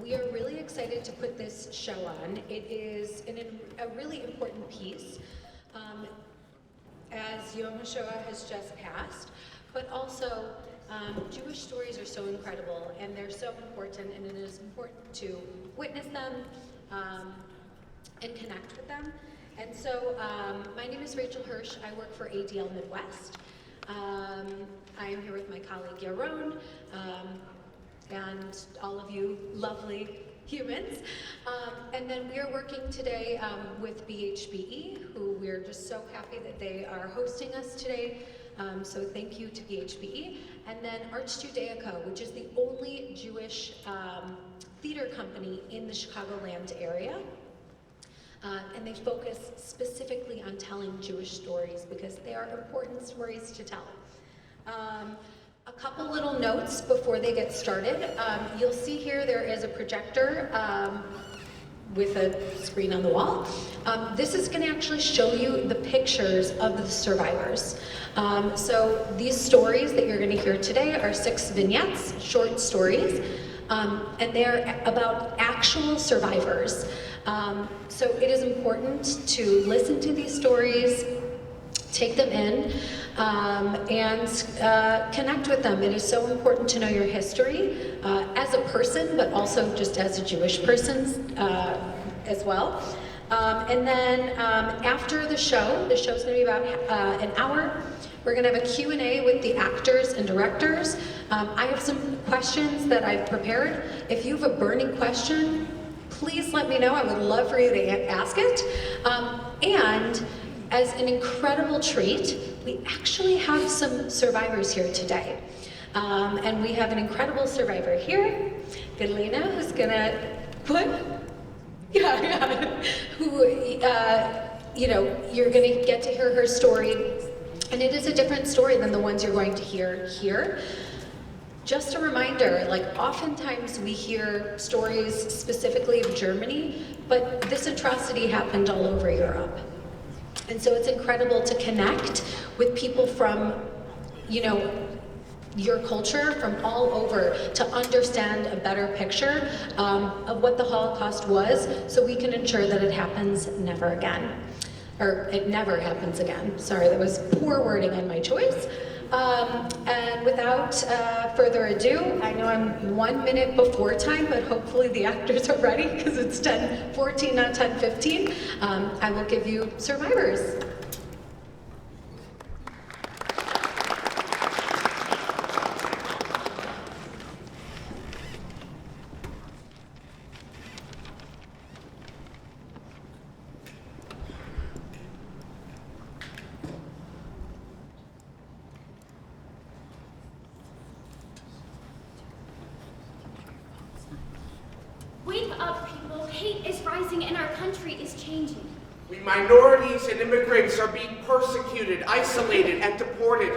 We are really excited to put this show on. It is a really important piece, as Yom HaShoah has just passed, but also Jewish stories are so incredible and they're so important, and it is important to witness them and connect with them. And so my name is Rachel Hirsch. I work for ADL Midwest. I am here with my colleague Yaron, and all of you lovely humans. And then we are working today with BHBE, who we're just so happy that they are hosting us today. So thank you to BHBE. And then Arch Judaica, which is the only Jewish theater company in the Chicagoland area. And they focus specifically on telling Jewish stories because they are important stories to tell. A couple little notes before they get started. You'll see here there is a projector with a screen on the wall. This is going to actually show you the pictures of the survivors. So these stories that you're going to hear today are 6 vignettes, short stories, and they're about actual survivors. So it is important to listen to these stories, take them in, and connect with them. It is so important to know your history as a person, but also just as a Jewish person as well. And then after the show's going to be about an hour. We're going to have a Q&A with the actors and directors. I have some questions that I've prepared. If you have a burning question, please let me know. I would love for you to ask it. And as an incredible treat, we actually have some survivors here today. And we have an incredible survivor here, Galina, who's gonna you're gonna get to hear her story. And it is a different story than the ones you're going to hear here. Just a reminder, like oftentimes we hear stories specifically of Germany, but this atrocity happened all over Europe. And so it's incredible to connect with people from, your culture, from all over, to understand a better picture of what the Holocaust was, so we can ensure that it happens never again. Or it never happens again. Sorry, that was poor wording on my choice. And without further ado, I know I'm 1 minute before time, but hopefully the actors are ready because it's 10:14, not 10:15. I will give you survivors. Minorities and immigrants are being persecuted, isolated, and deported.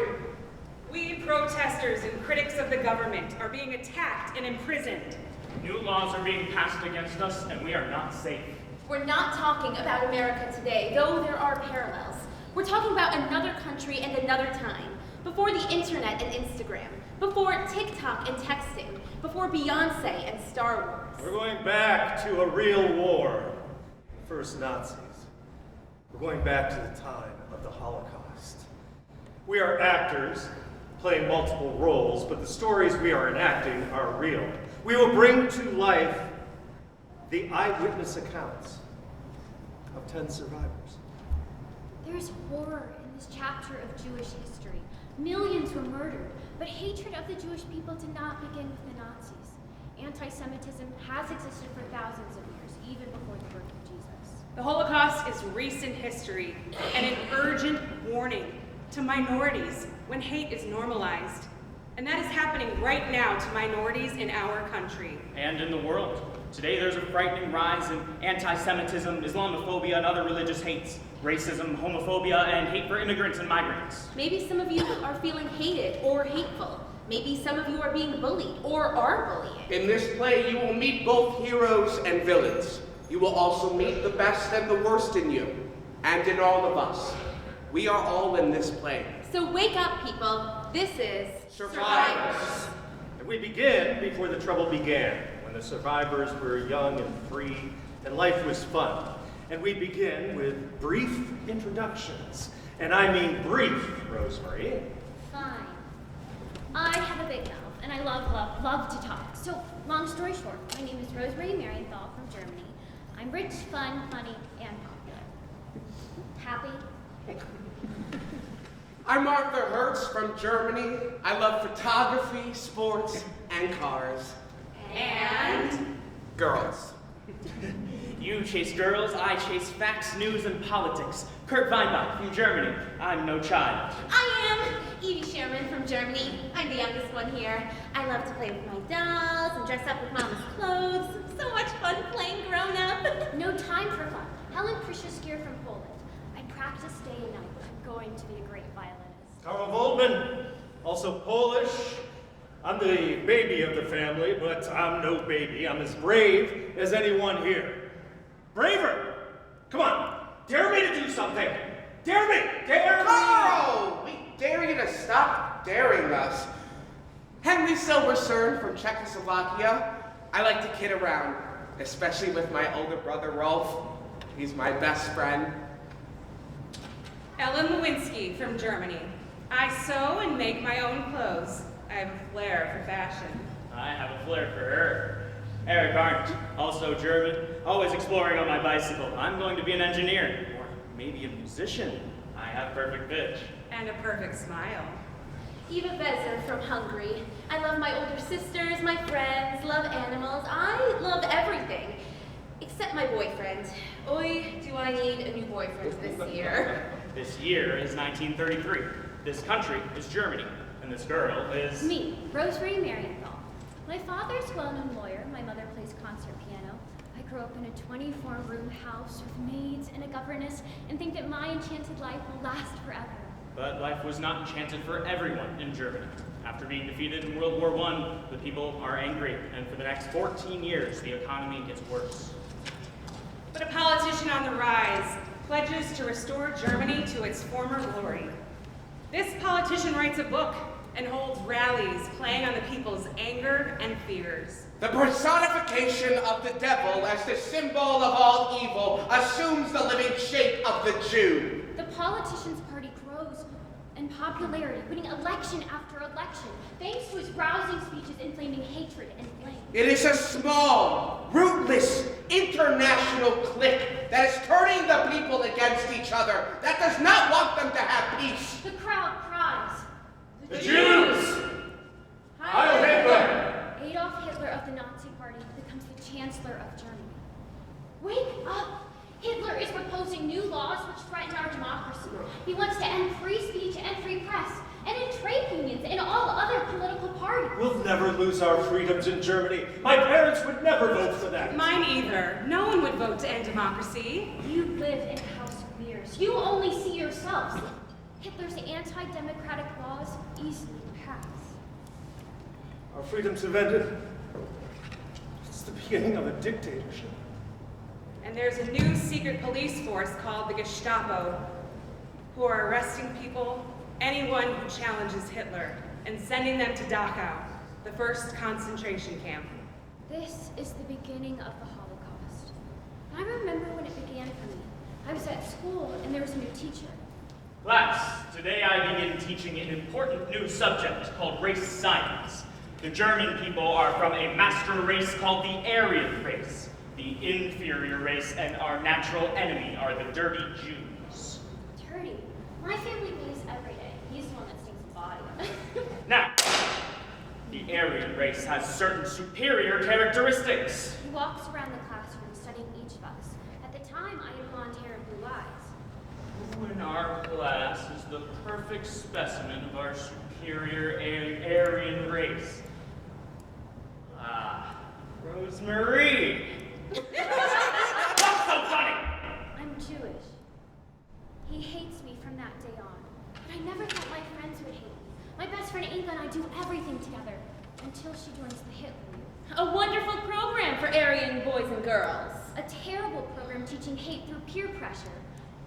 We protesters and critics of the government are being attacked and imprisoned. New laws are being passed against us, and we are not safe. We're not talking about America today, though there are parallels. We're talking about another country and another time, before the internet and Instagram, before TikTok and texting, before Beyonce and Star Wars. We're going back to a real war. First Nazis. We're going back to the time of the Holocaust. We are actors playing multiple roles, but the stories we are enacting are real. We will bring to life the eyewitness accounts of 10 survivors. There's horror in this chapter of Jewish history. Millions were murdered, but hatred of the Jewish people did not begin with the Nazis. Anti-Semitism has existed for thousands of years, even before the birth of Jesus. The Holocaust is recent history and an urgent warning to minorities when hate is normalized. And that is happening right now to minorities in our country. And in the world. Today there's a frightening rise in anti-Semitism, Islamophobia, and other religious hates. Racism, homophobia, and hate for immigrants and migrants. Maybe some of you are feeling hated or hateful. Maybe some of you are being bullied or are bullying. In this play, you will meet both heroes and villains. You will also meet the best and the worst in you, and in all of us. We are all in this play. So wake up, people. This is Survivors. And we begin before the trouble began, when the survivors were young and free and life was fun. And we begin with brief introductions. And I mean brief, Rosemary. Fine. I have a big mouth, and I love to talk. So, long story short, my name is Rosemary Marienthal from Germany. I'm rich, fun, funny, and popular. Happy? I'm Arthur Hertz from Germany. I love photography, sports, and cars. And Girls. You chase girls, I chase facts, news, and politics. Kurt Weinbach from Germany. I'm no child. I am Evie Sherman from Germany. I'm the youngest one here. I love to play with my dolls and dress up with Mama's clothes. So much fun playing grown up. No time for fun. Helen Krzyszkier from Poland. I practice day and night. I'm going to be a great violinist. Karl Waldman, also Polish. I'm the baby of the family, but I'm no baby. I'm as brave as anyone here. Braver! Come on, dare me to do something! Dare me! Dare me! Carl! We dare you to stop daring us. Henry Silberstern from Czechoslovakia. I like to kid around, especially with my older brother Rolf. He's my best friend. Ellen Lewinsky from Germany. I sew and make my own clothes. I have a flair for fashion. I have a flair for her. Eric Arndt, also German, always exploring on my bicycle. I'm going to be an engineer, or maybe a musician. I have perfect pitch. And a perfect smile. Eva Bezer from Hungary. I love my older sisters, my friends, love animals. I love everything. Except my boyfriend. Oy, do I need a new boyfriend this year. This year is 1933. This country is Germany. And this girl is... Me, Rosemary Marienthal. My father's a well-known lawyer. My mother plays concert piano. I grew up in a 24-room house with maids and a governess and think that my enchanted life will last forever. But life was not enchanted for everyone in Germany. After being defeated in World War I, the people are angry, and for the next 14 years, the economy gets worse. But a politician on the rise pledges to restore Germany to its former glory. This politician writes a book and holds rallies playing on the people's anger and fears. The personification of the devil as the symbol of all evil assumes the living shape of the Jew. The politician's party grows in popularity, winning election after election, thanks to his rousing speeches inflaming hatred and blame. It is a small, rootless, international clique that is turning the people against each other, that does not want them to have peace. The crowd cries. The Jews! Heil Hitler! Adolf Hitler of the Nazi Party becomes the Chancellor of Germany. Wake up! Hitler is proposing new laws which threaten our democracy. He wants to end free speech and free press, and end trade unions and all other political parties. We'll never lose our freedoms in Germany. My parents would never vote for that. Mine either. No one would vote to end democracy. You live in a house of mirrors. You only see yourselves. Hitler's anti-democratic laws easily pass. Our freedoms have ended. It's the beginning of a dictatorship. And there's a new secret police force called the Gestapo, who are arresting people, anyone who challenges Hitler, and sending them to Dachau, the first concentration camp. This is the beginning of the Holocaust. I remember when it began for me. I was at school and there was a new teacher. Class, today I begin teaching an important new subject called race science. The German people are from a master race called the Aryan race, the inferior race, and our natural enemy are the dirty Jews. Dirty. My family bathes every day. He's the one that stinks the body. Now, the Aryan race has certain superior characteristics. He walks around the classroom studying each of us. At the time, I had blonde hair and blue eyes. Who in our class is the perfect specimen of our superior Aryan race? Ah, Rosemary. What's so funny? I'm Jewish. He hates me from that day on. But I never thought my friends would hate me. My best friend Inga and I do everything together until she joins the Hitler Youth. A wonderful program for Aryan boys and girls. A terrible program teaching hate through peer pressure.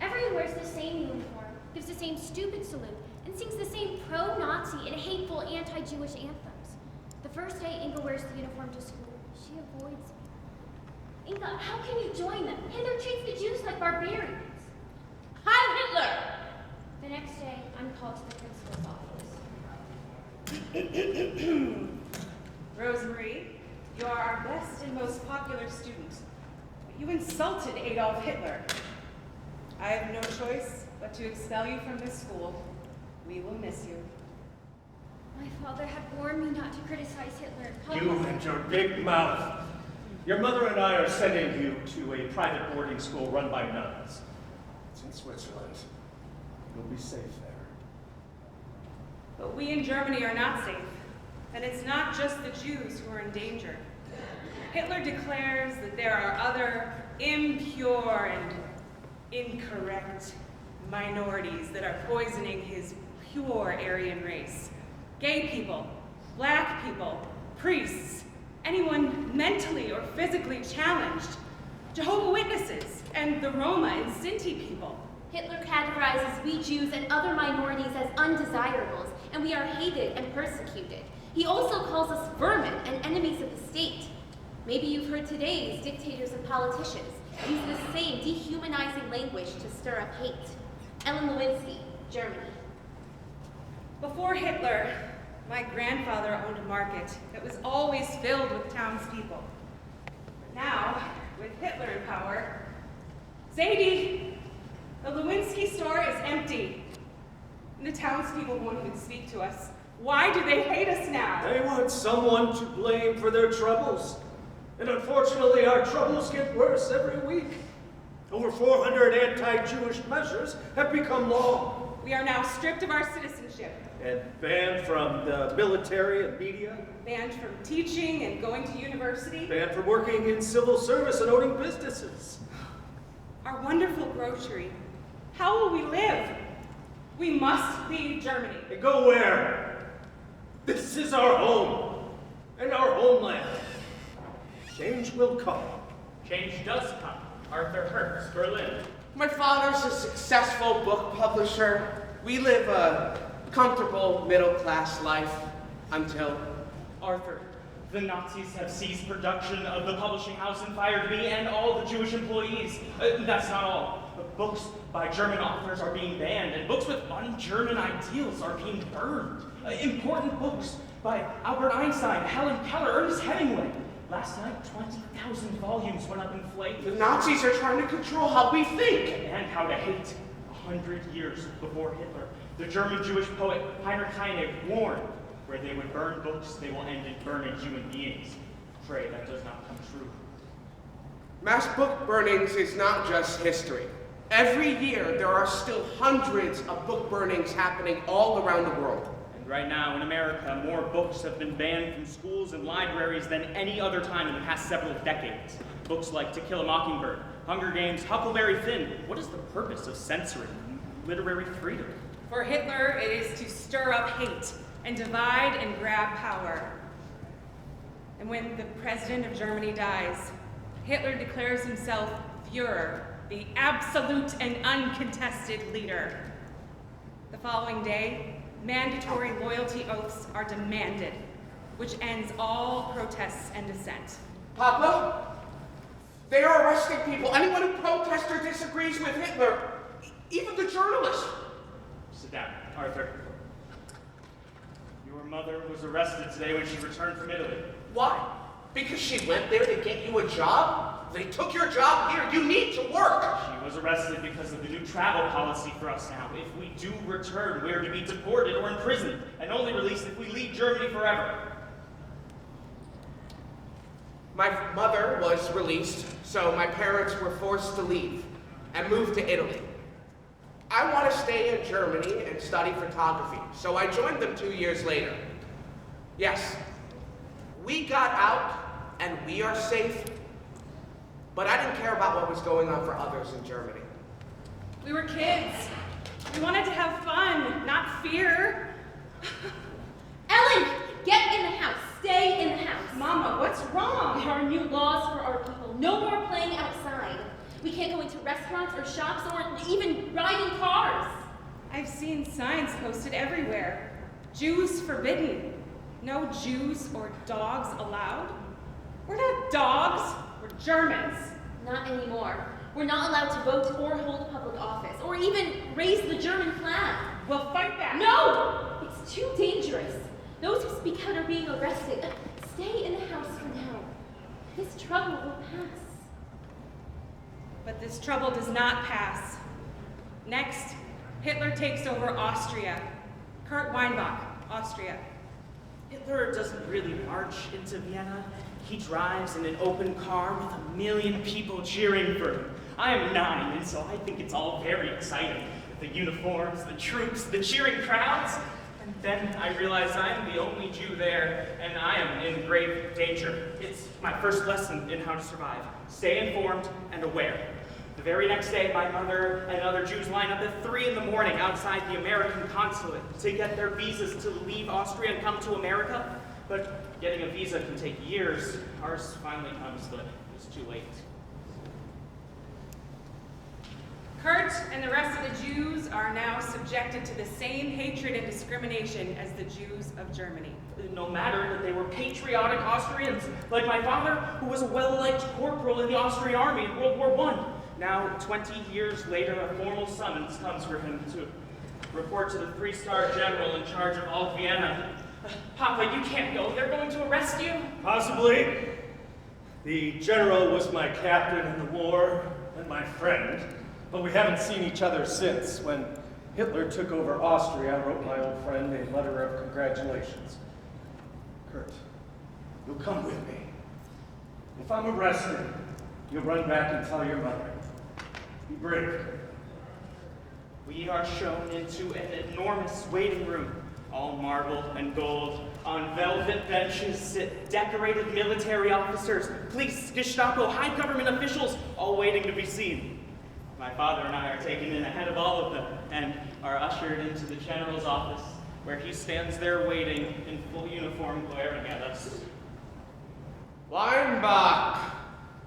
Everyone wears the same uniform, gives the same stupid salute, and sings the same pro-Nazi and hateful anti-Jewish anthems. The first day Inga wears the uniform to school, she avoids avoids me. Inga, how can you join them? Hitler treats the Jews like barbarians. Heil Hitler! The next day, I'm called to the principal's office. Rosemarie, you are our best and most popular student. But you insulted Adolf Hitler. I have no choice but to expel you from this school. We will miss you. My father had warned me not to criticize Hitler in public. You and your big mouth. Your mother and I are sending you to a private boarding school run by nuns. It's in Switzerland. You'll be safe there. But we in Germany are not safe. And it's not just the Jews who are in danger. Hitler declares that there are other impure and incorrect minorities that are poisoning his pure Aryan race. Gay people, black people, priests, anyone mentally or physically challenged, Jehovah's Witnesses, and the Roma and Sinti people. Hitler categorizes we Jews and other minorities as undesirables, and we are hated and persecuted. He also calls us vermin and enemies of the state. Maybe you've heard today's dictators and politicians use the same dehumanizing language to stir up hate. Ellen Lewinsky, Germany. Before Hitler, my grandfather owned a market that was always filled with townspeople. But now, with Hitler in power, Zadie, the Lewinsky store is empty. And the townspeople won't even speak to us. Why do they hate us now? They want someone to blame for their troubles. And unfortunately, our troubles get worse every week. Over 400 anti-Jewish measures have become law. We are now stripped of our citizenship, And banned from the military and media. banned from teaching and going to university. Banned from working in civil service and owning businesses. Our wonderful grocery. How will we live? We must leave Germany. And go where? This is our home and our homeland. Change will come. Change does come. Arthur Hertz, Berlin. My father's a successful book publisher. We live a comfortable middle-class life until... Arthur, the Nazis have seized production of the publishing house and fired me and all the Jewish employees. That's not all. Books by German authors are being banned, and books with un-German ideals are being burned. Important books by Albert Einstein, Helen Keller, Ernest Hemingway. Last night, 20,000 volumes went up in flames. The Nazis are trying to control how we think. And how to hate. 100 years before Hitler, the German Jewish poet Heinrich Heine warned, where they would burn books, they will end in burning human beings. Pray that does not come true. Mass book burnings is not just history. Every year, there are still hundreds of book burnings happening all around the world. And right now in America, more books have been banned from schools and libraries than any other time in the past several decades. Books like To Kill a Mockingbird, Hunger Games, Huckleberry Finn. What is the purpose of censoring literary freedom? For Hitler, it is to stir up hate and divide and grab power. And when the president of Germany dies, Hitler declares himself Führer, the absolute and uncontested leader. The following day, mandatory loyalty oaths are demanded, which ends all protests and dissent. Papa, they are arresting people. Anyone who protests or disagrees with Hitler, even the journalists. Sit down, Arthur. Your mother was arrested today when she returned from Italy. Why? Because she went there to get you a job? They took your job here. You need to work. She was arrested because of the new travel policy for us now. If we do return, we're to be deported or imprisoned, and only released if we leave Germany forever. My mother was released, so my parents were forced to leave and move to Italy. I want to stay in Germany and study photography, so I joined them 2 years later. Yes, we got out and we are safe, but I didn't care about what was going on for others in Germany. We were kids. We wanted to have fun, not fear. Ellen, get in the house. Stay in the house. Mama, what's wrong? There are new laws for our people. No more playing outside. We can't go into restaurants or shops or even ride in cars. I've seen signs posted everywhere. Jews forbidden. No Jews or dogs allowed. We're not dogs, we're Germans. Not anymore. We're not allowed to vote or hold public office, or even raise the German flag. We'll fight back. No! It's too dangerous. Those who speak out are being arrested. Stay in the house for now. This trouble will pass. But this trouble does not pass. Next, Hitler takes over Austria. Kurt Weinbach, Austria. Hitler doesn't really march into Vienna. He drives in an open car with 1 million people cheering for him. I am 9, and so I think it's all very exciting. The uniforms, the troops, the cheering crowds. And then I realize I'm the only Jew there, and I am in grave danger. It's my first lesson in how to survive. Stay informed and aware. The very next day, my mother and other Jews line up at 3 in the morning outside the American consulate to get their visas to leave Austria and come to America. But getting a visa can take years. Ours finally comes, but it's too late. Kurt and the rest of the Jews are now subjected to the same hatred and discrimination as the Jews of Germany. No matter that they were patriotic Austrians, like my father, who was a well-liked corporal in the Austrian army in World War I. Now, 20 years later, a formal summons comes for him to report to the 3-star general in charge of all Vienna. Papa, you can't go. They're going to arrest you. Possibly. The general was my captain in the war and my friend, but we haven't seen each other since. When Hitler took over Austria, I wrote my old friend a letter of congratulations. Kurt, you'll come with me. If I'm arrested, you'll run back and tell your mother. Be brave. We are shown into an enormous waiting room, all marble and gold. On velvet benches sit decorated military officers, police, Gestapo, high government officials, all waiting to be seen. My father and I are taken in ahead of all of them and are ushered into the general's office, where he stands there waiting in full uniform, glaring at us. Weinbach,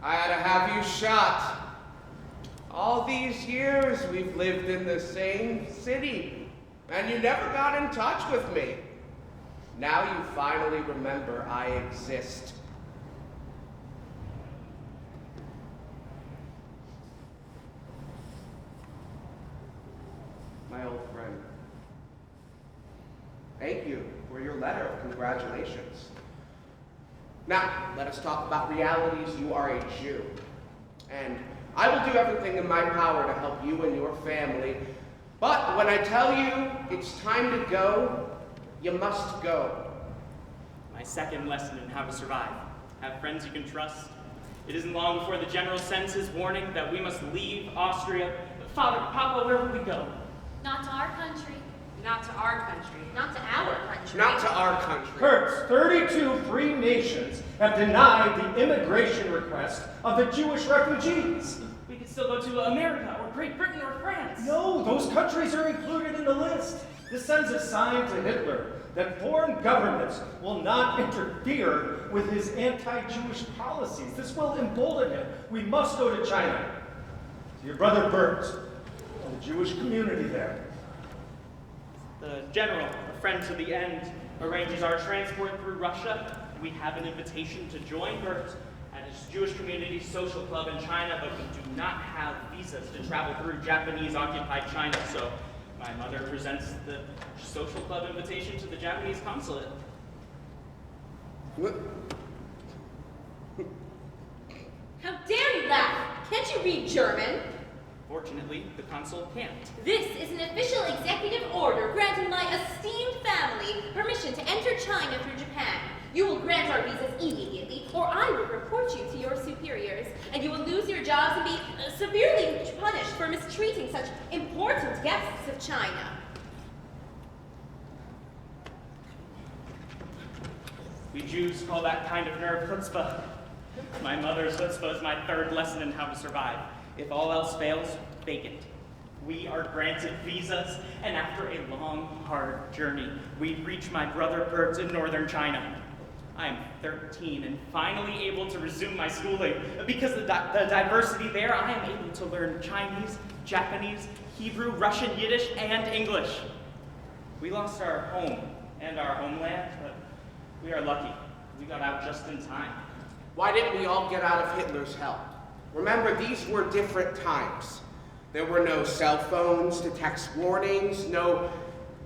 I had to have you shot. All these years we've lived in the same city, and you never got in touch with me. Now you finally remember I exist. My old friend, thank you for your letter of congratulations. Now, let us talk about realities. You are a Jew, and I will do everything in my power to help you and your family. But when I tell you it's time to go, you must go. My second lesson in how to survive. Have friends you can trust. It isn't long before the general sends his warning that we must leave Austria. Father, Papa, where will we go? Not to our country. Not to our country. Not to our country. Not to our country. Kurtz, 32 free nations have denied the immigration request of the Jewish refugees. We could still go to America or Great Britain or France. No, those countries are included in the list. This sends a sign to Hitler that foreign governments will not interfere with his anti-Jewish policies. This will embolden him. We must go to China, to your brother Bert, and the Jewish community there. The general, a friend to the end, arranges our transport through Russia. We have an invitation to join Bert at his Jewish community social club in China, but we do not have visas to travel through Japanese-occupied China, so my mother presents the social club invitation to the Japanese consulate. What? How dare you laugh? Can't you read German? Fortunately, the consul can't. This is an official executive order granting my esteemed family permission to enter China through Japan. You will grant our visas immediately, or I will report you to your superiors, and you will lose your jobs and be severely punished for mistreating such important guests of China. We Jews call that kind of nerve chutzpah. My mother's chutzpah is my third lesson in how to survive. If all else fails, fake it. We are granted visas, and after a long, hard journey, we reach my brother Bert in northern China. I am 13 and finally able to resume my schooling. Because of the diversity there, I am able to learn Chinese, Japanese, Hebrew, Russian, Yiddish, and English. We lost our home and our homeland, but we are lucky. We got out just in time. Why didn't we all get out of Hitler's hell? Remember, these were different times. There were no cell phones to text warnings, no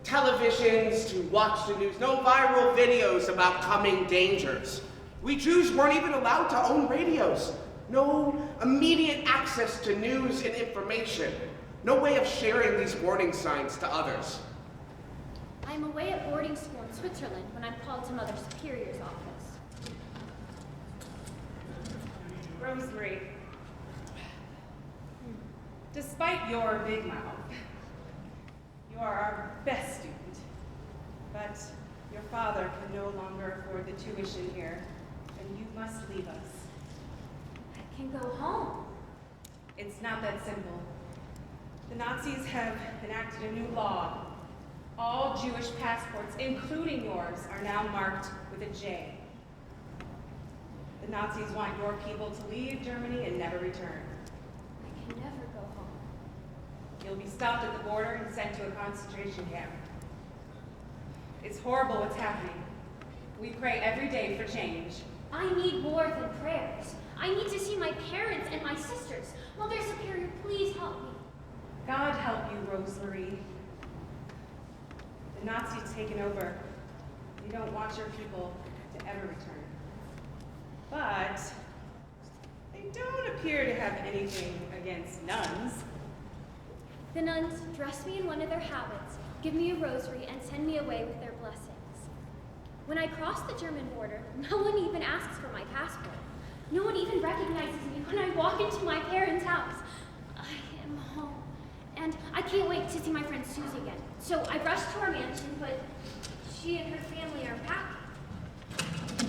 televisions to watch the news, no viral videos about coming dangers. We Jews weren't even allowed to own radios. No immediate access to news and information. No way of sharing these warning signs to others. I'm away at boarding school in Switzerland when I'm called to Mother Superior's office. Rosemary, despite your big mouth, you are our best student. But your father can no longer afford the tuition here, and you must leave us. I can go home. It's not that simple. The Nazis have enacted a new law. All Jewish passports, including yours, are now marked with a J. The Nazis want your people to leave Germany and never return. I can never go home. You'll be stopped at the border and sent to a concentration camp. It's horrible what's happening. We pray every day for change. I need more than prayers. I need to see my parents and my sisters. Mother Superior, please help me. God help you, Rosemary. The Nazis taken over. You don't want your people to ever return. But they don't appear to have anything against nuns. The nuns dress me in one of their habits, give me a rosary, and send me away with their blessings. When I cross the German border, no one even asks for my passport. No one even recognizes me when I walk into my parents' house. I am home, and I can't wait to see my friend Susie again. So I rush to our mansion, but she and her family are packing.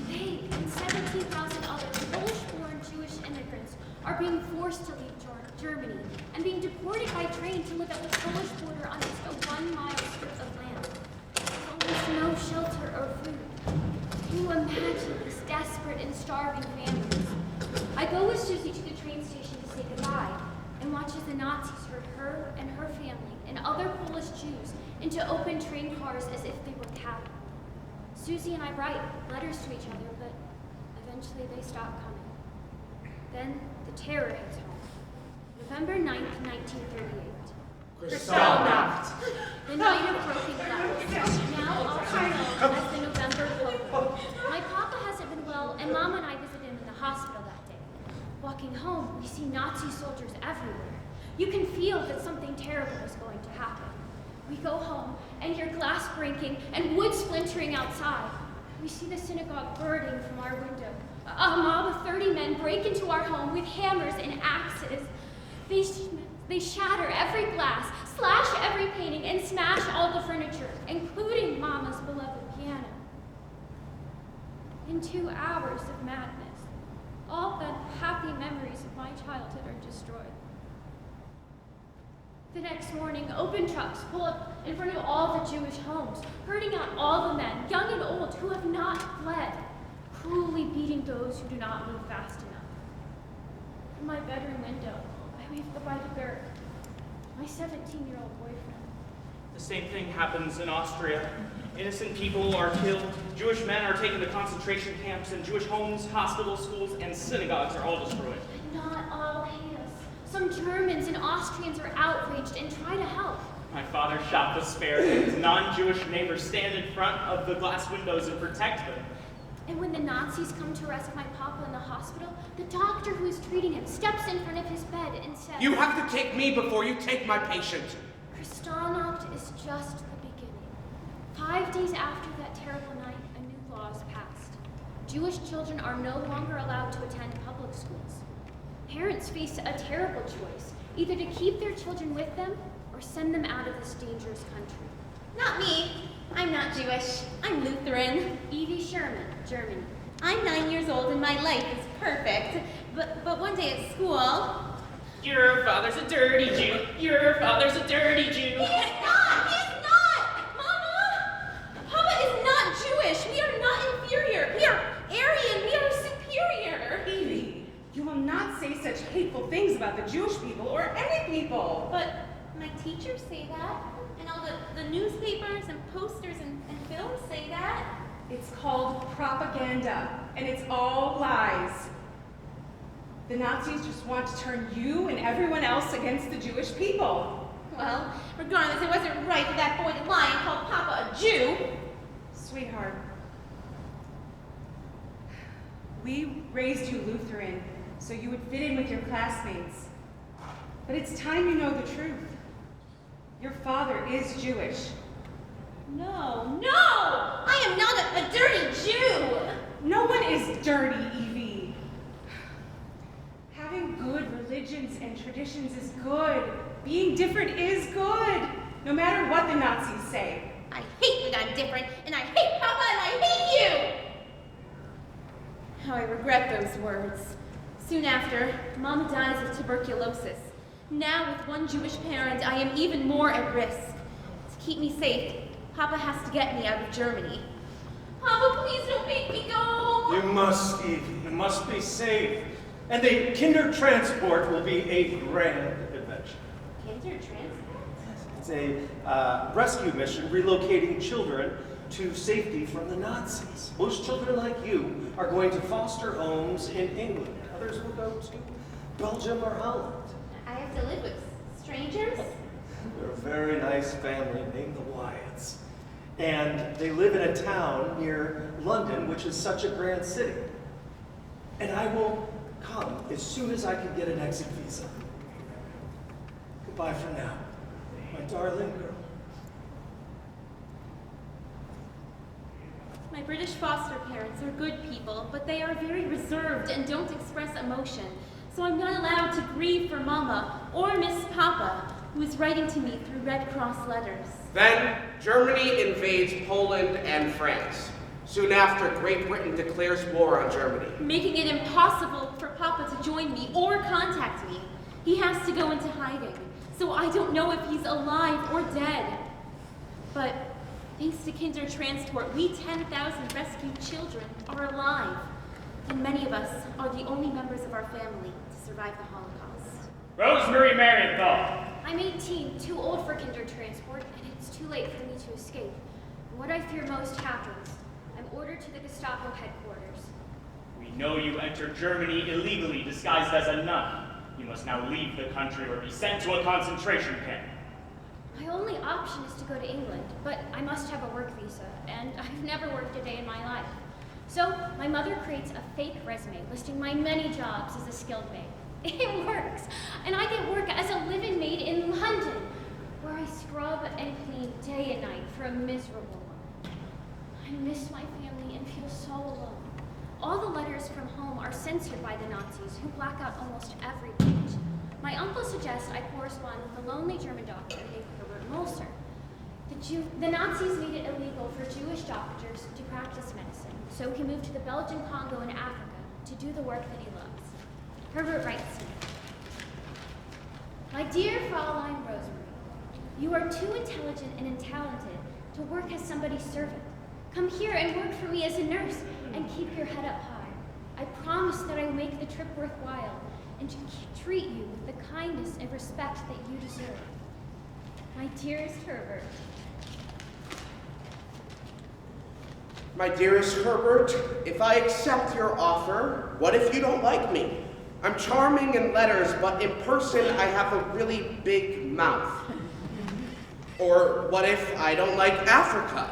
They and 17,000 other Polish-born Jewish immigrants are being forced to leave Germany and being deported by train to live at the Polish border on just a 1-mile strip of land. With almost no shelter or food. Can you imagine these desperate and starving families? I go with Susie to the train station to say goodbye and watch as the Nazis herd her and her family and other Polish Jews into open train cars as if they were cattle. Susie and I write letters to each other, but eventually they stop coming. Then the terror hits home. November 9th, 1938. Kristallnacht! The night of broken glass. Now also known as the November Pogrom. My papa hasn't been well, and Mom and I visited him in the hospital that day. Walking home, we see Nazi soldiers everywhere. You can feel that something terrible is going to happen. We go home and hear glass breaking and wood splintering outside. We see the synagogue burning from our window. A mob of 30 men break into our home with hammers and axes. They shatter every glass, slash every painting, and smash all the furniture, including Mama's beloved piano. In 2 hours of madness, all the happy memories of my childhood are destroyed. The next morning, open trucks pull up in front of all the Jewish homes, herding out all the men, young and old, who have not fled, cruelly beating those who do not move fast enough. From my bedroom window, I wave goodbye to Gert, my 17-year-old boyfriend. The same thing happens in Austria. Innocent people are killed, Jewish men are taken to concentration camps, and Jewish homes, hospitals, schools, and synagogues are all destroyed. But not all hate us. Some Germans and Austrians are outraged and try to help. My father shot the spare, and his non-Jewish neighbors stand in front of the glass windows and protect them. And when the Nazis come to arrest my papa in the hospital, the doctor who is treating him steps in front of his bed and says, You have to take me before you take my patient. Kristallnacht is just the beginning. 5 days after that terrible night, a new law is passed. Jewish children are no longer allowed to attend public schools. Parents face a terrible choice, either to keep their children with them or send them out of this dangerous country. Not me. I'm not Jewish. I'm Lutheran. Evie Sherman, Germany. I'm 9 years old and my life is perfect. But one day at school... Your father's a dirty Jew. Your father's a dirty Jew. He is not! He is not! Mama! Papa is not Jewish. We are not inferior. We are Aryan. We are superior. Evie, you will not say such hateful things about the Jewish people or any people. But my teachers say that. And all the newspapers and posters and films say that. It's called propaganda, and it's all lies. The Nazis just want to turn you and everyone else against the Jewish people. Well, regardless, it wasn't right for that boy to lie and call Papa a Jew. Sweetheart, we raised you Lutheran so you would fit in with your classmates. But it's time you know the truth. Your father is Jewish. No, I am not a dirty Jew. No one is dirty, Evie. Having good religions and traditions is good. Being different is good, no matter what the Nazis say. I hate that I'm different, and I hate Papa, and I hate you! How I regret those words. Soon after, Mama dies of tuberculosis. Now, with one Jewish parent, I am even more at risk. To keep me safe, Papa has to get me out of Germany. Papa, please don't make me go! You must, Evie. You must be safe. And the Kinder Transport will be a grand adventure. Kinder Transport? It's a rescue mission relocating children to safety from the Nazis. Most children like you are going to foster homes in England. Others will go to Belgium or Holland. I have to live with strangers? They're a very nice family named the Wyatts. And they live in a town near London, which is such a grand city. And I will come as soon as I can get an exit visa. Goodbye for now, my darling girl. My British foster parents are good people, but they are very reserved and don't express emotion. So I'm not allowed to grieve for Mama or miss Papa, who is writing to me through Red Cross letters. Then Germany invades Poland and France. Soon after, Great Britain declares war on Germany. Making it impossible for Papa to join me or contact me. He has to go into hiding, so I don't know if he's alive or dead. But thanks to Kinder Transport, we 10,000 rescued children are alive. And many of us are the only members of our family to survive the Holocaust. Rosemary Marienthal. I'm 18, too old for Kinder Transport, and it's too late for me to escape. What I fear most happens. I'm ordered to the Gestapo headquarters. We know you entered Germany illegally disguised as a nun. You must now leave the country or be sent to a concentration camp. My only option is to go to England, but I must have a work visa, and I've never worked a day in my life. So my mother creates a fake resume listing my many jobs as a skilled maid. It works, and I get work as a live-in maid in London, where I scrub and clean day and night for a miserable woman. I miss my family and feel so alone. All the letters from home are censored by the Nazis, who black out almost every page. My uncle suggests I correspond with a lonely German doctor named Herbert Molzer. The Nazis made it illegal for Jewish doctors to practice medicine, so he moved to the Belgian Congo in Africa to do the work that he loves. Herbert writes to me, "My dear Fraulein Rosemary, you are too intelligent and talented to work as somebody's servant. Come here and work for me as a nurse, and keep your head up high. I promise that I will make the trip worthwhile, and to treat you with the kindness and respect that you deserve. My dearest Herbert." My dearest Herbert, if I accept your offer, what if you don't like me? I'm charming in letters, but in person I have a really big mouth. Or what if I don't like Africa?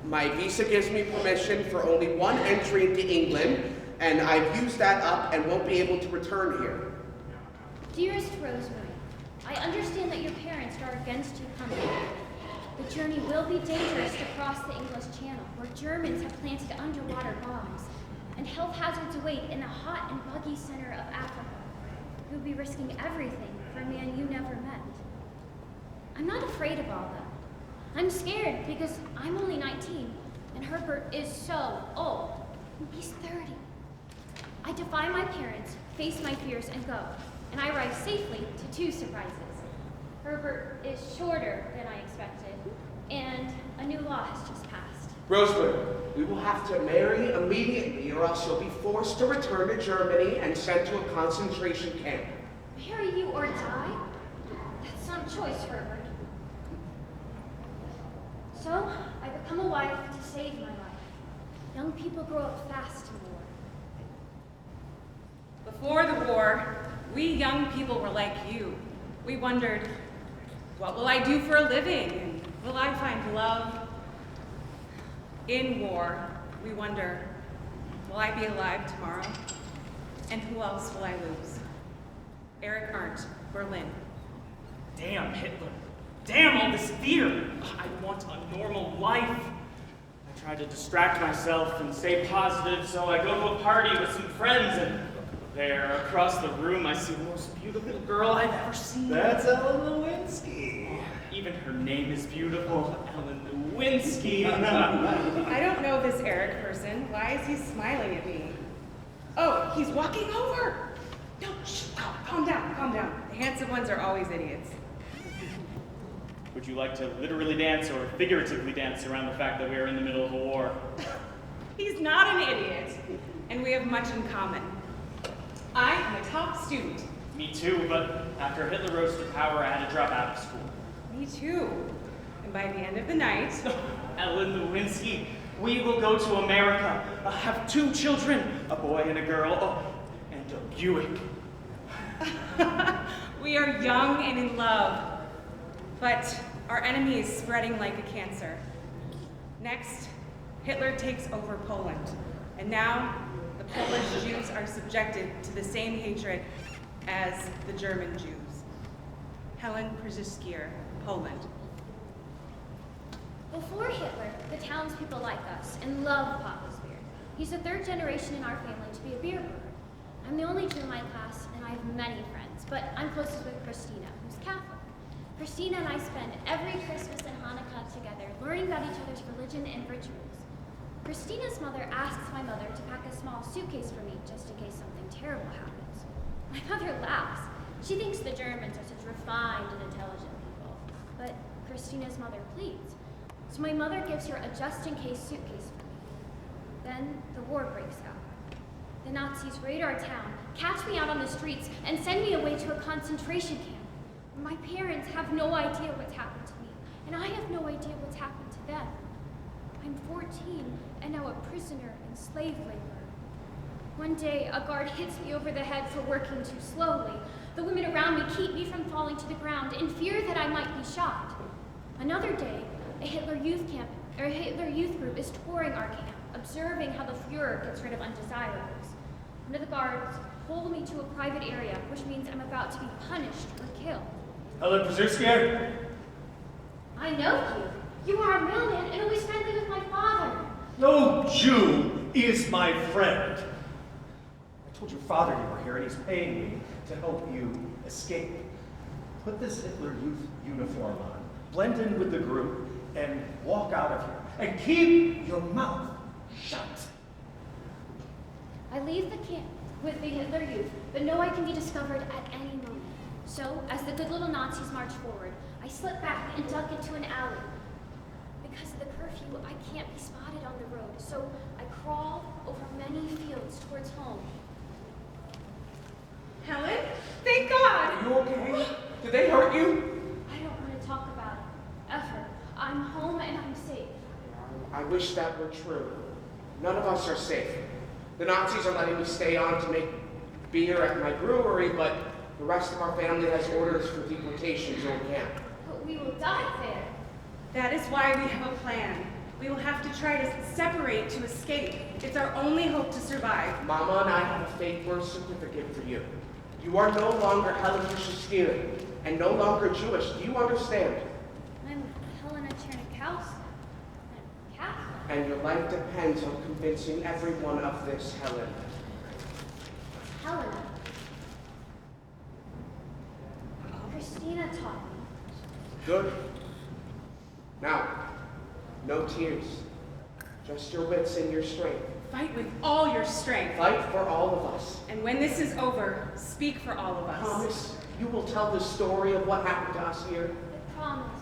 My visa gives me permission for only one entry into England, and I've used that up and won't be able to return here. Dearest Rosemary, I understand that your parents are against you coming. The journey will be dangerous to cross the English Channel, where Germans have planted underwater bombs, and health hazards await in the hot and buggy center of Africa. You'll be risking everything for a man you never met. I'm not afraid of all that. I'm scared because I'm only 19, and Herbert is so old. He's 30. I defy my parents, face my fears, and go, and I arrive safely to 2 surprises. Herbert is shorter than I expected, and a new law has just passed. Rosemary, we will have to marry immediately, or else you'll be forced to return to Germany and sent to a concentration camp. Marry you or die? That's some choice, Herbert. So, I become a wife to save my life. Young people grow up fast in war. Before the war, we young people were like you. We wondered, what will I do for a living? And will I find love? In war, we wonder, will I be alive tomorrow? And who else will I lose? Eric Arndt, Berlin. Damn Hitler. Damn all this fear. I want a normal life. I try to distract myself and stay positive, so I go to a party with some friends, and there, across the room, I see the most beautiful girl I've ever seen. That's Ellen Lewinsky. Even her name is beautiful, Ellen Lewinsky. I don't know this Eric person. Why is he smiling at me? Oh, he's walking over. No, shh, calm down, calm down. The handsome ones are always idiots. Would you like to literally dance or figuratively dance around the fact that we are in the middle of a war? He's not an idiot, and we have much in common. I am a top student. Me too, but after Hitler rose to power, I had to drop out of school. Me too. And by the end of the night, Ellen Lewinsky, we will go to America. I'll have 2 children, a boy and a girl, and a Buick. we are young and in love, but our enemy is spreading like a cancer. Next, Hitler takes over Poland, and now the Polish Jews are subjected to the same hatred as the German Jews. Helen Przyskie, Poland. Before Hitler, the townspeople like us and love Papa's beer. He's the 3rd generation in our family to be a beer brewer. I'm the only Jew in my class, and I have many friends, but I'm closest with Christina, who's Catholic. Christina and I spend every Christmas and Hanukkah together, learning about each other's religion and rituals. Christina's mother asks my mother to pack a small suitcase for me, just in case something terrible happens. My mother laughs. She thinks the Germans are such refined and intelligent people, but Christina's mother pleads. So my mother gives her a just-in-case suitcase for me. Then the war breaks out. The Nazis raid our town, catch me out on the streets, and send me away to a concentration camp. My parents have no idea what's happened to me, and I have no idea what's happened to them. I'm 14 and now a prisoner in slave labor. One day, a guard hits me over the head for working too slowly. The women around me keep me from falling to the ground in fear that I might be shot. Another day, a Hitler youth group is touring our camp, observing how the Fuhrer gets rid of undesirables. One of the guards pulled me to a private area, which means I'm about to be punished or killed. Ellen Przyskie? I know you. You are a mailman and always friendly with my father. No Jew is my friend. I told your father you were here, and he's paying me to help you escape. Put this Hitler Youth uniform on, blend in with the group, and walk out of here. And keep your mouth shut. I leave the camp with the Hitler Youth, but know I can be discovered at any moment. So, as the good little Nazis march forward, I slip back and duck into an alley. Because of the curfew, I can't be spotted on the road, so I crawl over many fields towards home. Helen, thank God! Are you okay? Did they hurt you? I don't want to talk about it, ever. I'm home and I'm safe. I wish that were true. None of us are safe. The Nazis are letting me stay on to make beer at my brewery, but the rest of our family has orders for deportation to a camp. But we will die there. That is why we have a plan. We will have to try to separate to escape. It's our only hope to survive. Mama and I have a fake birth certificate for you. You are no longer Helen Przyskie and no longer Jewish. Do you understand? I'm Helena Chernikowska. I'm Catholic. And your life depends on convincing everyone of this, Helen. Helena. Christina taught me. Good. Now, no tears. Just your wits and your strength. Fight with all your strength. Fight for all of us. And when this is over, speak for all of us. Promise you will tell the story of what happened to us here. I promise.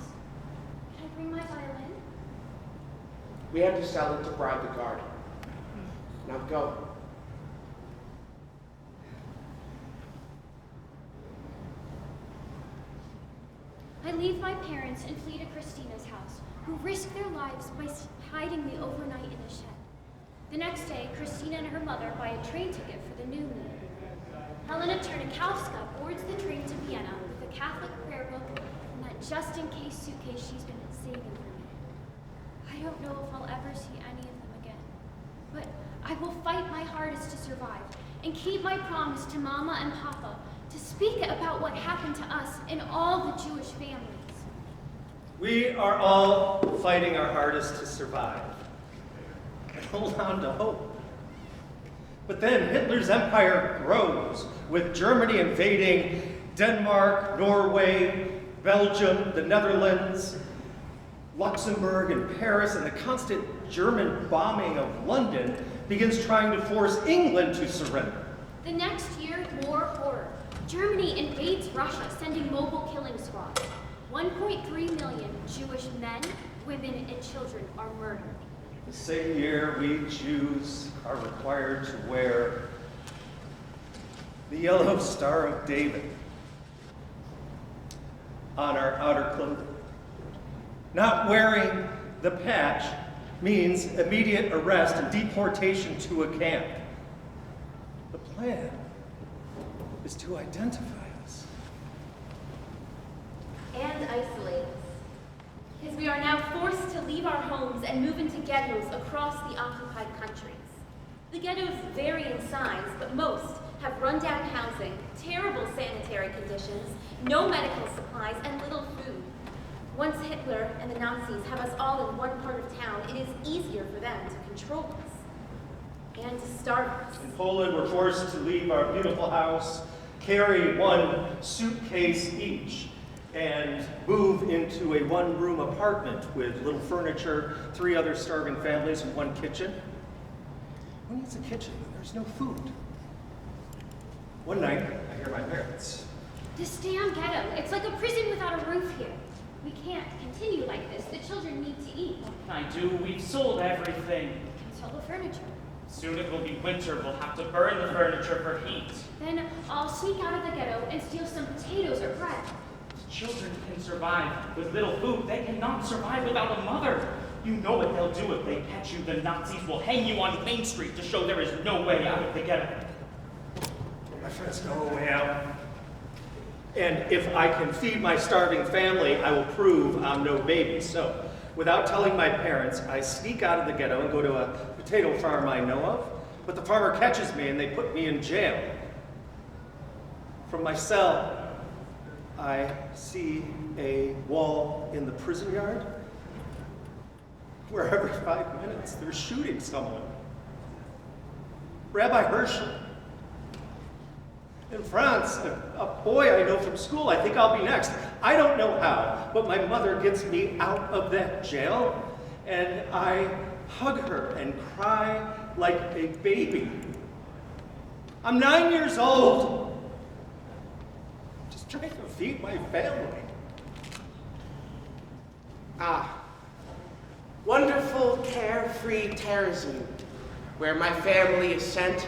Can I bring my violin? We had to sell it to bribe the guard. Now go. I leave my parents and flee to Christina's house, who risk their lives by hiding me overnight in a shed. The next day, Christina and her mother buy a train ticket for the new moon. Helena Chernikowska boards the train to Vienna with a Catholic prayer book and that just-in-case suitcase she's been saving for me. I don't know if I'll ever see any of them again, but I will fight my hardest to survive and keep my promise to Mama and Papa to speak about what happened to us and all the Jewish families. We are all fighting our hardest to survive and hold on to hope. But then Hitler's empire grows, with Germany invading Denmark, Norway, Belgium, the Netherlands, Luxembourg, and Paris, and the constant German bombing of London begins trying to force England to surrender. The next year, more horror. Germany invades Russia, sending mobile killing squads. 1.3 million Jewish men, women, and children are murdered. The same year, we Jews are required to wear the yellow Star of David on our outer clothing. Not wearing the patch means immediate arrest and deportation to a camp. The plan is to identify us. And isolate us. Because we are now forced to leave our homes and move into ghettos across the occupied countries. The ghettos vary in size, but most have run-down housing, terrible sanitary conditions, no medical supplies, and little food. Once Hitler and the Nazis have us all in one part of town, it is easier for them to control us and to starve us. In Poland, we're forced to leave our beautiful house, carry one suitcase each, and move into a one-room apartment with little furniture, 3 other starving families, and 1 kitchen. Who needs a kitchen when there's no food? One night, I hear my parents. This damn ghetto, it's like a prison without a roof here. We can't continue like this. The children need to eat. I do. We've sold everything. Sell the furniture. Soon it will be winter. We'll have to burn the furniture for heat. Then I'll sneak out of the ghetto and steal some potatoes or bread. Children can survive with little food. They cannot survive without a mother. You know what they'll do if they catch you. The Nazis will hang you on Main Street to show there is no way out of the ghetto. My friends know a way out. And if I can feed my starving family, I will prove I'm no baby. So, without telling my parents, I sneak out of the ghetto and go to a potato farm I know of. But the farmer catches me and they put me in jail. From my cell, I see a wall in the prison yard where every 5 minutes they're shooting someone. Rabbi Herschel. In France, a boy I know from school. I think I'll be next. I don't know how, but my mother gets me out of that jail, and I hug her and cry like a baby. I'm 9 years old, just trying to feed my family. Ah, wonderful, carefree Terezin, where my family is sent.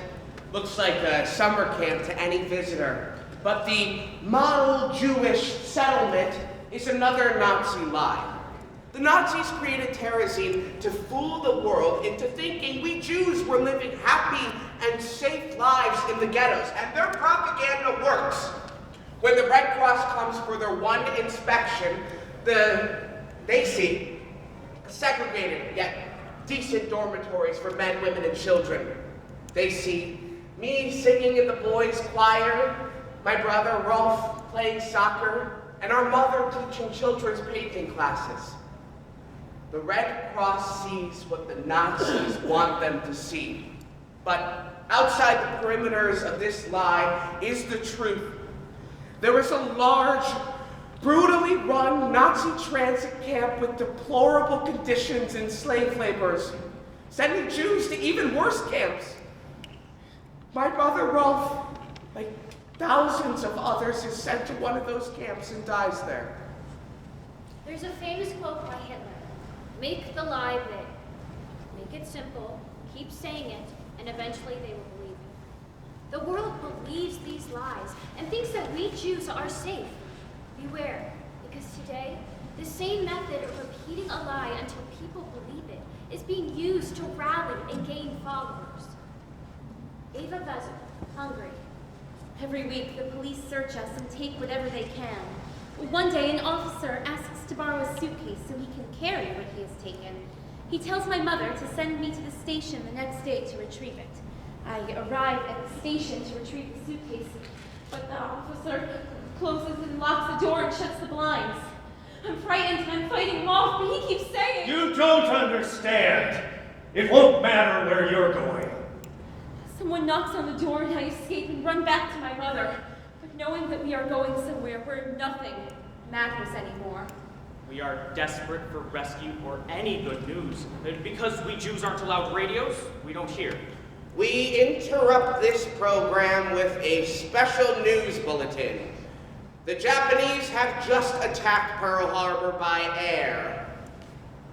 Looks like a summer camp to any visitor. But the model Jewish settlement is another Nazi lie. The Nazis created Terezin to fool the world into thinking we Jews were living happy and safe lives in the ghettos, and their propaganda works. When the Red Cross comes for their one inspection, they see segregated yet decent dormitories for men, women, and children. They see me singing in the boys' choir, my brother Rolf playing soccer, and our mother teaching children's painting classes. The Red Cross sees what the Nazis want them to see. But outside the perimeters of this lie is the truth. There is a large, brutally run Nazi transit camp with deplorable conditions and slave labors, sending Jews to even worse camps. My brother Rolf, like thousands of others, is sent to one of those camps and dies there. There's a famous quote by Hitler. Make the lie big. Make it simple, keep saying it, and eventually they will believe it. The world believes these lies and thinks that we Jews are safe. Beware, because today, the same method of repeating a lie until people believe it is being used to rally and gain followers. Ava Vezer, Hungary. Every week, the police search us and take whatever they can. One day, an officer asks to borrow a suitcase so he can carry what he has taken. He tells my mother to send me to the station the next day to retrieve it. I arrive at the station to retrieve the suitcase, but the officer closes and locks the door and shuts the blinds. I'm frightened and I'm fighting him off, but he keeps saying... You don't understand. It won't matter where you're going. Someone knocks on the door and I escape and run back to my mother. But knowing that we are going somewhere where nothing matters anymore. We are desperate for rescue or any good news. Because we Jews aren't allowed radios, we don't hear. We interrupt this program with a special news bulletin. The Japanese have just attacked Pearl Harbor by air.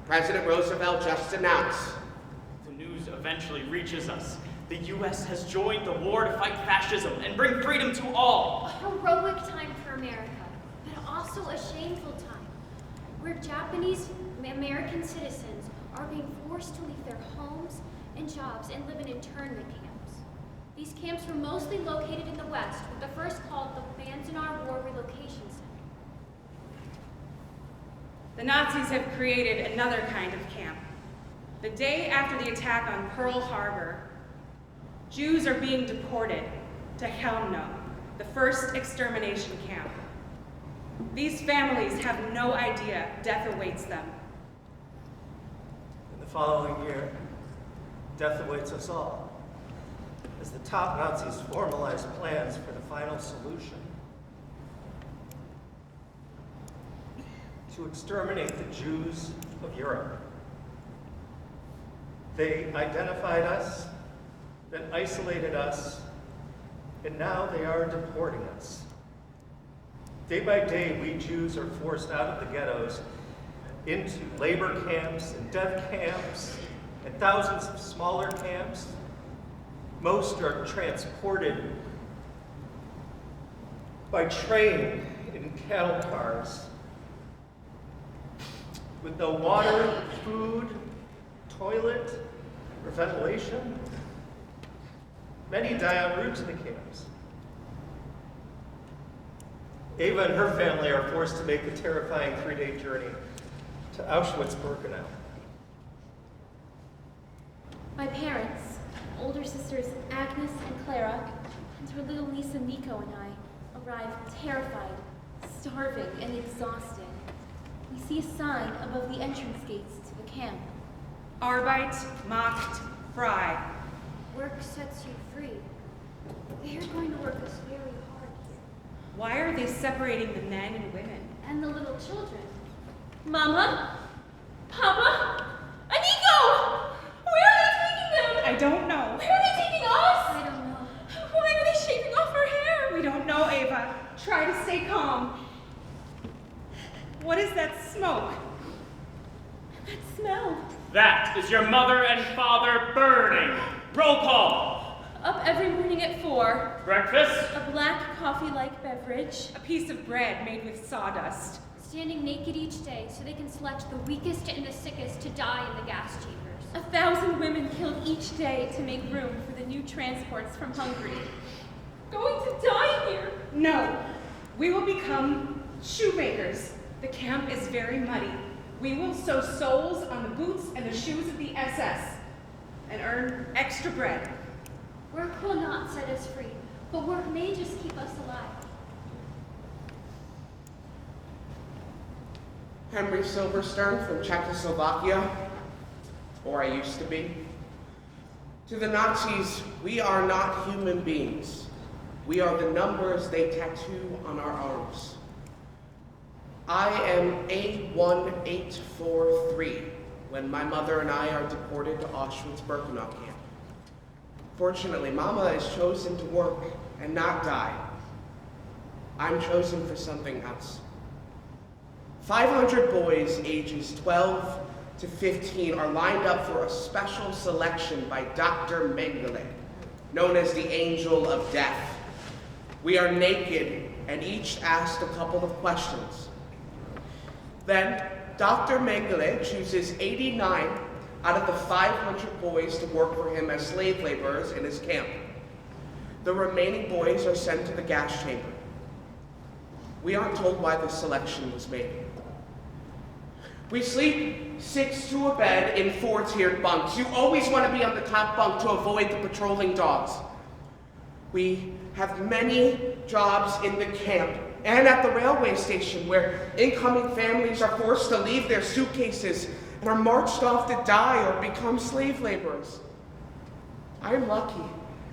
President Roosevelt just announced. The news eventually reaches us. The U.S. has joined the war to fight fascism and bring freedom to all. A heroic time for America, but also a shameful time, where Japanese American citizens are being forced to leave their homes and jobs and live in internment camps. These camps were mostly located in the West, with the first called the Manzanar War Relocation Center. The Nazis have created another kind of camp. The day after the attack on Pearl Harbor, Jews are being deported to Chelmno, the first extermination camp. These families have no idea death awaits them. In the following year, death awaits us all, as the top Nazis formalize plans for the final solution: to exterminate the Jews of Europe. They identified us, then isolated us, and now they are deporting us. Day by day, we Jews are forced out of the ghettos into labor camps and death camps and thousands of smaller camps. Most are transported by train in cattle cars with no water, food, toilet, or ventilation. Many die en route to the camps. Ava and her family are forced to make the terrifying 3-day journey to Auschwitz-Birkenau. My parents, older sisters Agnes and Clara, and her little niece Nico and I arrive terrified, starving, and exhausted. We see a sign above the entrance gates to the camp. Arbeit macht frei. Work sets you free. They are going to work us very hard here. Why are they separating the men and women? And the little children. Mama? Papa? Nico! Where are they taking them? I don't know. Where are they taking us? I don't know. Why are they shaving off our hair? We don't know, Ava. Try to stay calm. What is that smoke? That smell. That is your mother and father burning. Roll call. Up every morning at 4. Breakfast. A black coffee-like beverage. A piece of bread made with sawdust. Standing naked each day so they can select the weakest and the sickest to die in the gas chambers. 1,000 women killed each day to make room for the new transports from Hungary. Going to die here. No, we will become shoemakers. The camp is very muddy. We will sew soles on the boots and the shoes of the SS and earn extra bread. Work will not set us free, but work may just keep us alive. Henry Silverstern from Czechoslovakia, or I used to be. To the Nazis, we are not human beings. We are the numbers they tattoo on our arms. I am A1843 when my mother and I are deported to Auschwitz-Birkenau camp. Fortunately, Mama is chosen to work and not die. I'm chosen for something else. 500 boys ages 12 to 15 are lined up for a special selection by Dr. Mengele, known as the Angel of Death. We are naked and each asked a couple of questions. Then, Dr. Mengele chooses 89 out of the 500 boys to work for him as slave laborers in his camp. The remaining boys are sent to the gas chamber. We aren't told why this selection was made. We sleep 6 to a bed in 4-tiered bunks. You always want to be on the top bunk to avoid the patrolling dogs. We have many jobs in the camp and at the railway station where incoming families are forced to leave their suitcases and are marched off to die or become slave laborers. I'm lucky,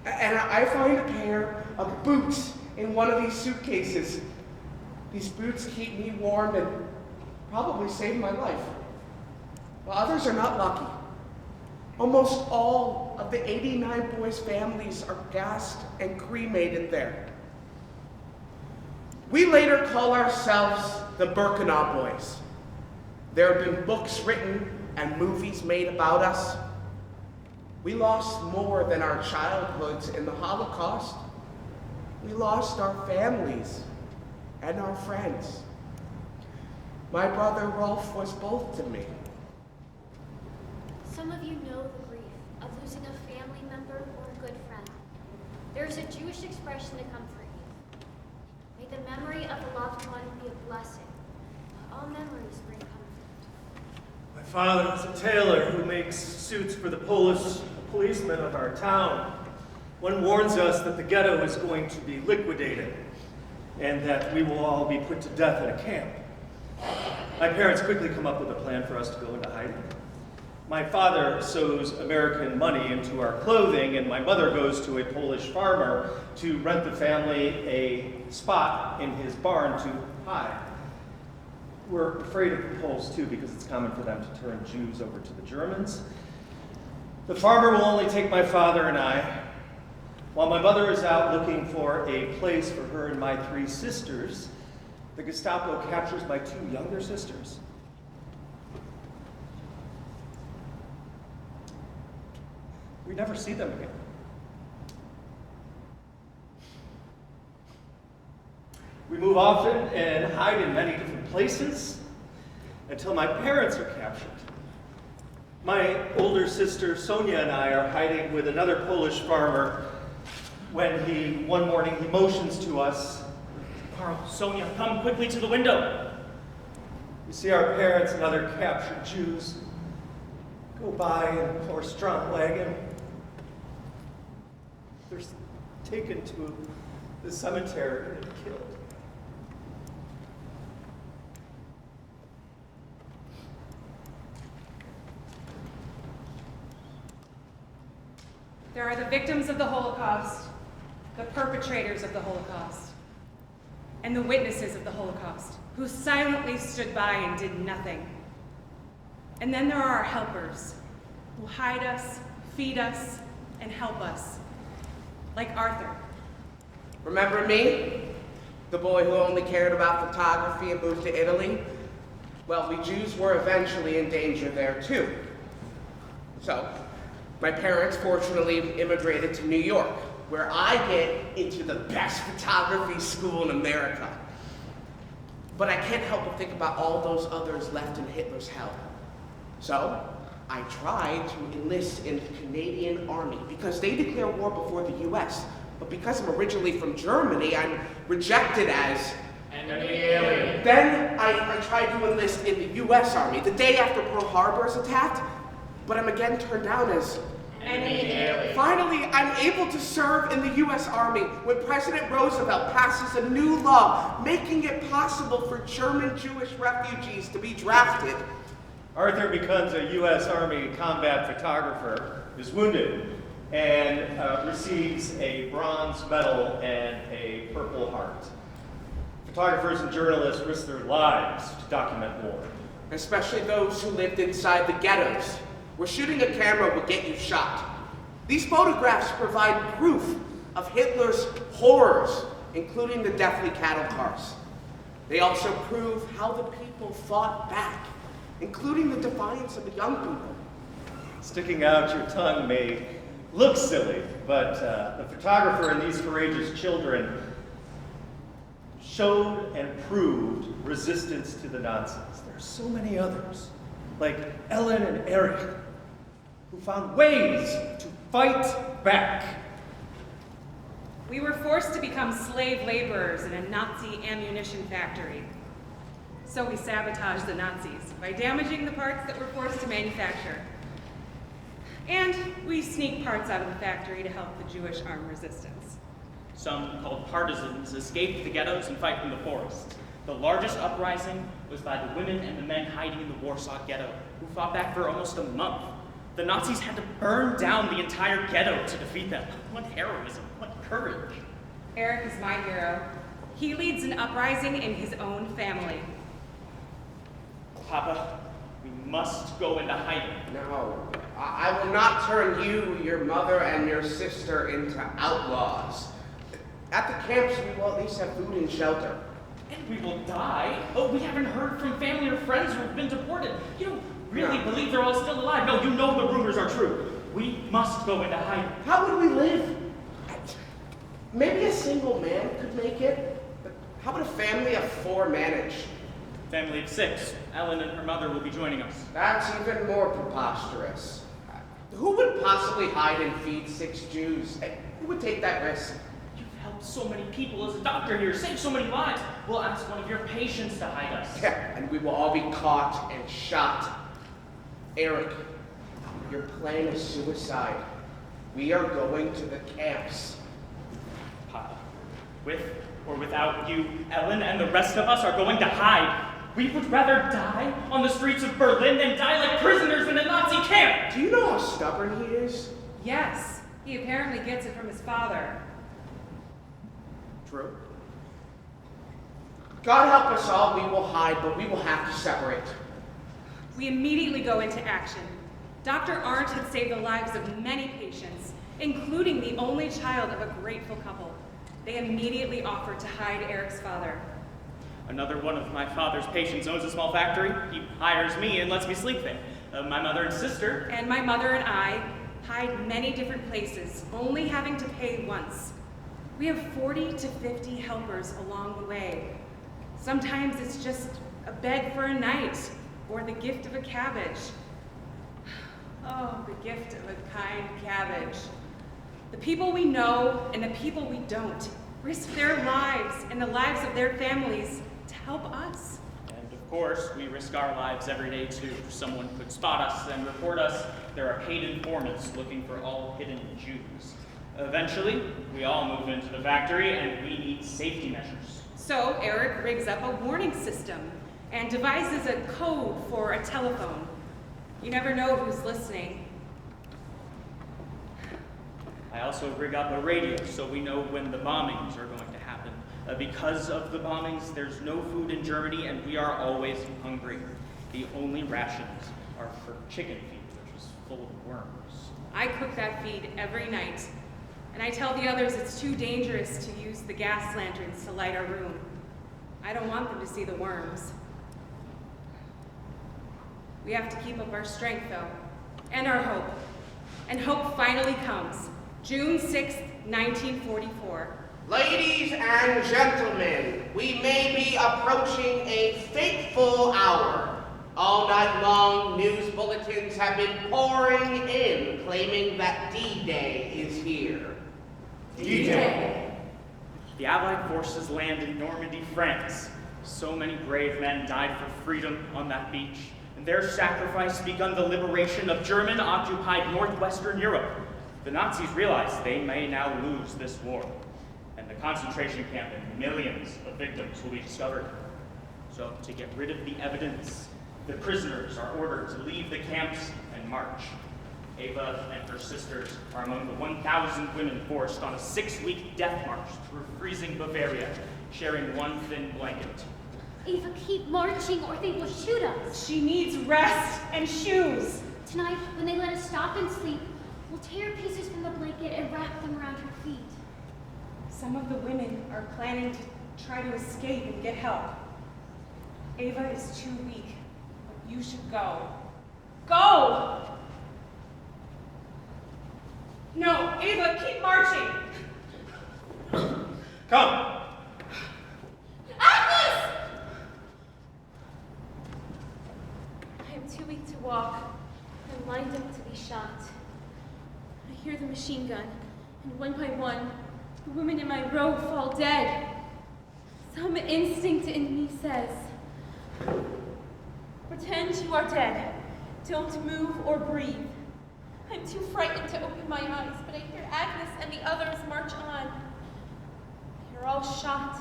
and I find a pair of boots in one of these suitcases. These boots keep me warm and probably save my life. While others are not lucky. Almost all of the 89 boys' families are gassed and cremated there. We later call ourselves the Birkenau Boys. There have been books written and movies made about us. We lost more than our childhoods in the Holocaust. We lost our families and our friends. My brother Rolf was both to me. Some of you know the grief of losing a family member or a good friend. There's a Jewish expression to comfort you. May the memory of a loved one be a blessing. All memories bring comfort. My father is a tailor who makes suits for the Polish policemen of our town. One warns us that the ghetto is going to be liquidated and that we will all be put to death in a camp. My parents quickly come up with a plan for us to go into hiding. My father sews American money into our clothing, and my mother goes to a Polish farmer to rent the family a spot in his barn to hide. We're afraid of the Poles, too, because it's common for them to turn Jews over to the Germans. The farmer will only take my father and I. While my mother is out looking for a place for her and my 3 sisters, the Gestapo captures my 2 younger sisters. We never see them again. We move often and hide in many different places until my parents are captured. My older sister Sonia and I are hiding with another Polish farmer when one morning he motions to us. Carl, Sonia, come quickly to the window. We see our parents and other captured Jews go by in a horse-drawn wagon. They're taken to the cemetery and killed. There are the victims of the Holocaust, the perpetrators of the Holocaust, and the witnesses of the Holocaust, who silently stood by and did nothing. And then there are our helpers, who hide us, feed us, and help us, like Arthur. Remember me? The boy who only cared about photography and moved to Italy? Well, we Jews were eventually in danger there too. So, my parents fortunately immigrated to New York, where I get into the best photography school in America. But I can't help but think about all those others left in Hitler's hell. So, I tried to enlist in the Canadian Army because they declare war before the US. But because I'm originally from Germany, I'm rejected as Enemy alien. Then I tried to enlist in the US Army the day after Pearl Harbor is attacked, but I'm again turned down as Enemy alien. Finally, I'm able to serve in the US Army when President Roosevelt passes a new law making it possible for German Jewish refugees to be drafted. Arthur becomes a U.S. Army combat photographer, is wounded, and receives a bronze medal and a Purple Heart. Photographers and journalists risk their lives to document war. Especially those who lived inside the ghettos, where shooting a camera would get you shot. These photographs provide proof of Hitler's horrors, including the deathly cattle cars. They also prove how the people fought back, including the defiance of the young people. Sticking out your tongue may look silly, but the photographer and these courageous children showed and proved resistance to the Nazis. There are so many others, like Ellen and Eric, who found ways to fight back. We were forced to become slave laborers in a Nazi ammunition factory. So we sabotaged the Nazis by damaging the parts that we're forced to manufacture. And we sneak parts out of the factory to help the Jewish armed resistance. Some, called partisans, escaped the ghettos and fight in the forests. The largest uprising was by the women and the men hiding in the Warsaw Ghetto, who fought back for almost a month. The Nazis had to burn down the entire ghetto to defeat them. What heroism, what courage. Eric is my hero. He leads an uprising in his own family. Papa, we must go into hiding. No, I will not turn you, your mother, and your sister into outlaws. At the camps, we will at least have food and shelter. And we will die? Oh, we haven't heard from family or friends who have been deported. You don't really No. believe they're all still alive. No, you know the rumors are true. We must go into hiding. How would we live? Maybe a single man could make it, but how would a family of 4 manage? Family of 6. Ellen and her mother will be joining us. That's even more preposterous. Who would possibly hide and feed 6 Jews? Who would take that risk? You've helped so many people as a doctor here, saved so many lives. We'll ask one of your patients to hide us. Yeah, and we will all be caught and shot. Eric, your plan is suicide. We are going to the camps. Papa, with or without you, Ellen and the rest of us are going to hide. We would rather die on the streets of Berlin than die like prisoners in a Nazi camp. Do you know how stubborn he is? Yes, he apparently gets it from his father. True. God help us all, we will hide, but we will have to separate. We immediately go into action. Dr. Arndt had saved the lives of many patients, including the only child of a grateful couple. They immediately offered to hide Eric's father. Another one of my father's patients owns a small factory. He hires me and lets me sleep there. My mother and sister. And my mother and I hide many different places, only having to pay once. We have 40 to 50 helpers along the way. Sometimes it's just a bed for a night, or the gift of a cabbage. Oh, the gift of a kind cabbage. The people we know and the people we don't risk their lives and the lives of their families to help us. And of course, we risk our lives every day too. Someone could spot us and report us. There are paid informants looking for all hidden Jews. Eventually, we all move into the factory and we need safety measures. So Eric rigs up a warning system and devises a code for a telephone. You never know who's listening. I also rig up a radio so we know when the bombings are going to happen. Because of the bombings, there's no food in Germany and we are always hungry. The only rations are for chicken feed, which is full of worms. I cook that feed every night, and I tell the others it's too dangerous to use the gas lanterns to light our room. I don't want them to see the worms. We have to keep up our strength, though, and our hope. And hope finally comes. June 6th, 1944. Ladies and gentlemen, we may be approaching a fateful hour. All night long, news bulletins have been pouring in, claiming that D-Day is here. D-Day. The Allied forces land in Normandy, France. So many brave men died for freedom on that beach, and their sacrifice begun the liberation of German-occupied northwestern Europe. The Nazis realized they may now lose this war, and the concentration camp and millions of victims will be discovered. So, to get rid of the evidence, the prisoners are ordered to leave the camps and march. Ava and her sisters are among the 1,000 women forced on a 6-week death march through freezing Bavaria, sharing one thin blanket. Ava, keep marching or they will shoot us. She needs rest and shoes. Tonight, when they let us stop and sleep, we'll tear pieces from the blanket and wrap them around her feet. Some of the women are planning to try to escape and get help. Ava is too weak, but you should go. Go! No, Ava, keep marching. Come. Agnes! I am too weak to walk. I'm lined up to the be shot. I hear the machine gun, and one by one, the women in my row fall dead. Some instinct in me says, pretend you are dead. Don't move or breathe. I'm too frightened to open my eyes, but I hear Agnes and the others march on. They are all shot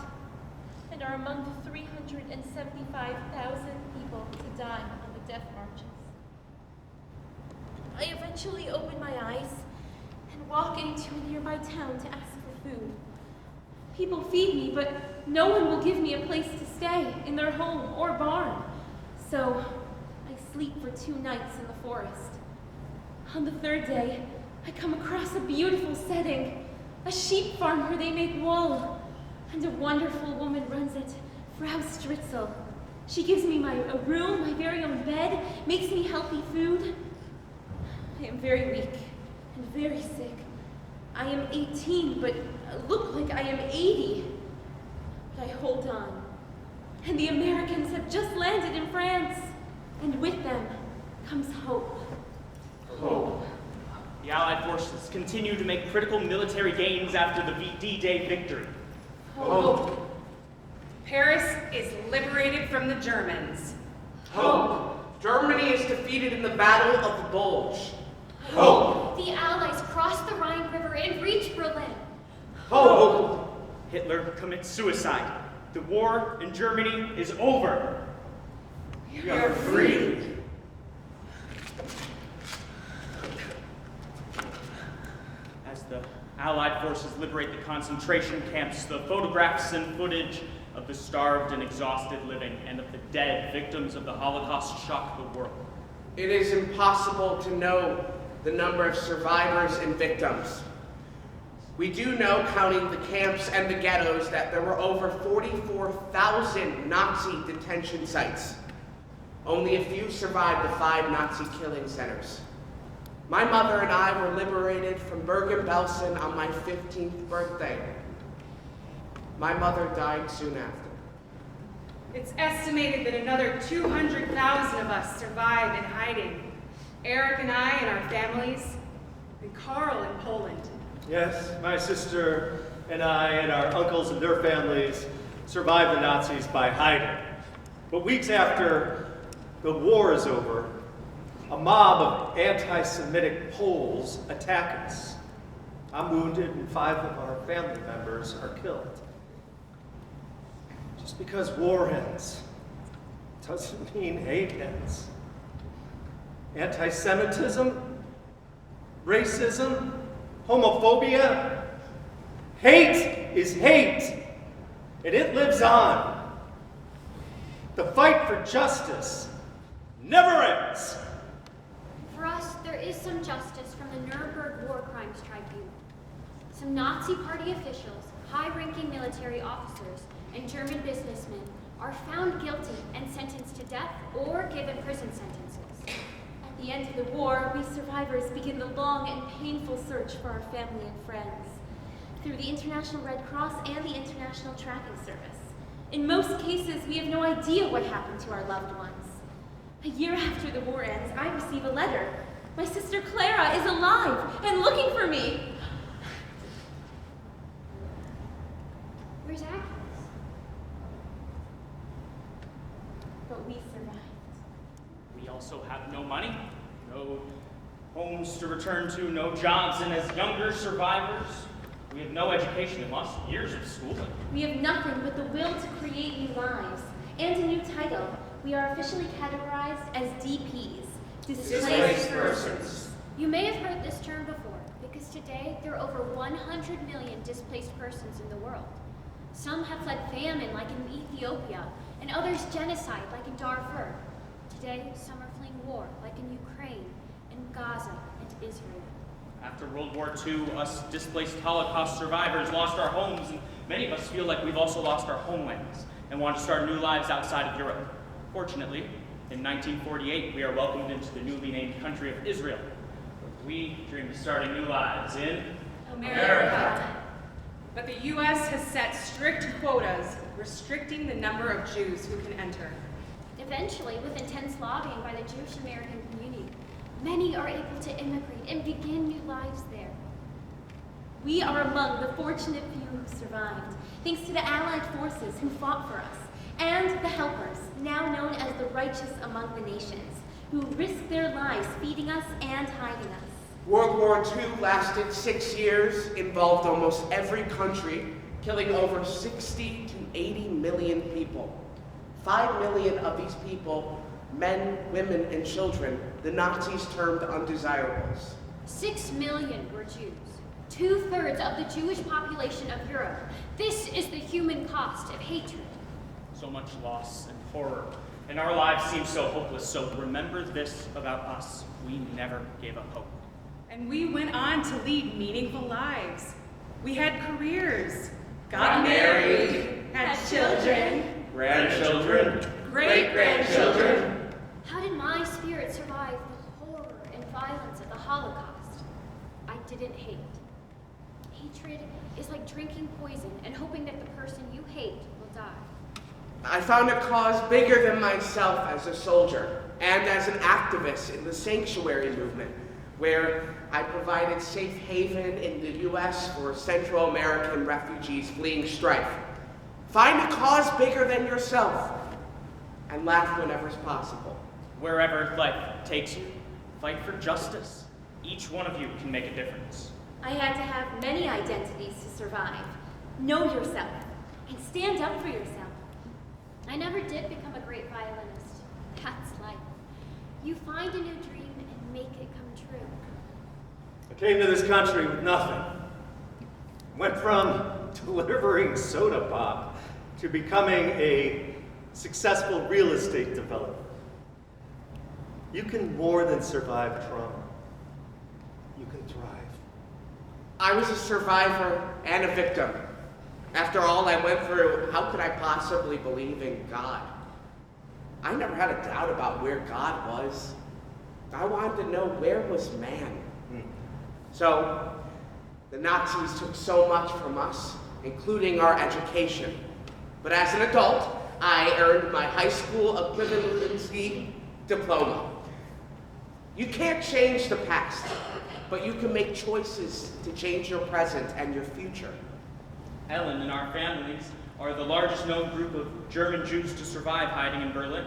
and are among the 375,000 people to die on the death marches. I eventually open my eyes and walk into a nearby town to ask for food. People feed me, but no one will give me a place to stay in their home or barn. So I sleep for 2 nights in the forest. On the 3rd day, I come across a beautiful setting, a sheep farm where they make wool, and a wonderful woman runs it, Frau Stritzel. She gives me a room, my very own bed, makes me healthy food. I am very weak and very sick. I am 18, but look like I am 80. But I hold on. And the Americans have just landed in France, and with them comes hope. Hope. The Allied forces continue to make critical military gains after the D-Day victory. Hope. Paris is liberated from the Germans. Hope. Germany is defeated in the Battle of the Bulge. Hope. The Allies cross the Rhine River and reach Berlin. Hope. Hitler commits suicide. The war in Germany is over. We are free. As the Allied forces liberate the concentration camps, the photographs and footage of the starved and exhausted living and of the dead victims of the Holocaust shock the world. It is impossible to know the number of survivors and victims. We do know, counting the camps and the ghettos, that there were over 44,000 Nazi detention sites. Only a few survived the 5 Nazi killing centers. My mother and I were liberated from Bergen-Belsen on my 15th birthday. My mother died soon after. It's estimated that another 200,000 of us survived in hiding. Eric and I and our families, and Carl in Poland. Yes, my sister and I and our uncles and their families survived the Nazis by hiding. But weeks after the war is over, a mob of anti-Semitic Poles attack us. I'm wounded and 5 of our family members are killed. Just because war ends doesn't mean hate ends. Anti-Semitism, racism, homophobia, hate is hate, and it lives on. The fight for justice never ends. For us, there is some justice from the Nuremberg War Crimes Tribunal. Some Nazi Party officials, high-ranking military officers, and German businessmen are found guilty and sentenced to death or given prison sentences. At the end of the war, we survivors begin the long and painful search for our family and friends through the International Red Cross and the International Tracking Service. In most cases, we have no idea what happened to our loved ones. A year after the war ends, I receive a letter. My sister Clara is alive and looking for me. Where's Agnes? But we survived. We also have no money, no homes to return to, no jobs, and as younger survivors, we have no education and lost years of schooling. We have nothing but the will to create new lives and a new title. We are officially categorized as DPs, displaced persons. You may have heard this term before, because today there are over 100 million displaced persons in the world. Some have fled famine, like in Ethiopia, and others genocide, like in Darfur. Today, some are fleeing war, like in Ukraine, and Gaza, and Israel. After World War II, us displaced Holocaust survivors lost our homes, and many of us feel like we've also lost our homelands and want to start new lives outside of Europe. Fortunately, in 1948, we are welcomed into the newly named country of Israel. We dream of starting new lives in America. But the U.S. has set strict quotas restricting the number of Jews who can enter. Eventually, with intense lobbying by the Jewish American community, Many are able to immigrate and begin new lives there. We are among the fortunate few who survived, thanks to the Allied forces who fought for us, and the helpers, now known as the righteous among the nations, who risked their lives feeding us and hiding us. World War II lasted 6 years, involved almost every country, killing over 60 to 80 million people. 5 million of these people, men, women, and children, the Nazis termed undesirables. 6 million were Jews, 2/3 of the Jewish population of Europe. This is the human cost of hatred. So much loss and horror, and our lives seem so hopeless. So remember this about us: we never gave up hope. And we went on to lead meaningful lives. We had careers, got married, had children, Grandchildren, great-grandchildren. How did my spirit survive the horror and violence of the Holocaust? I didn't hate. Hatred is like drinking poison and hoping that the person you hate will die. I found a cause bigger than myself as a soldier and as an activist in the sanctuary movement, where I provided safe haven in the U.S. for Central American refugees fleeing strife. Find a cause bigger than yourself and laugh whenever's possible. Wherever life takes you, fight for justice. Each one of you can make a difference. I had to have many identities to survive. Know yourself and stand up for yourself. I never did become a great violinist. That's life. You find a new dream and make it come true. I came to this country with nothing. Went from delivering soda pop to becoming a successful real estate developer. You can more than survive trauma. You can thrive. I was a survivor and a victim. After all I went through, how could I possibly believe in God? I never had a doubt about where God was. I wanted to know, where was man? So, the Nazis took so much from us, including our education. But as an adult, I earned my high school equivalency diploma. You can't change the past, but you can make choices to change your present and your future. Ellen and our families are the largest known group of German Jews to survive hiding in Berlin.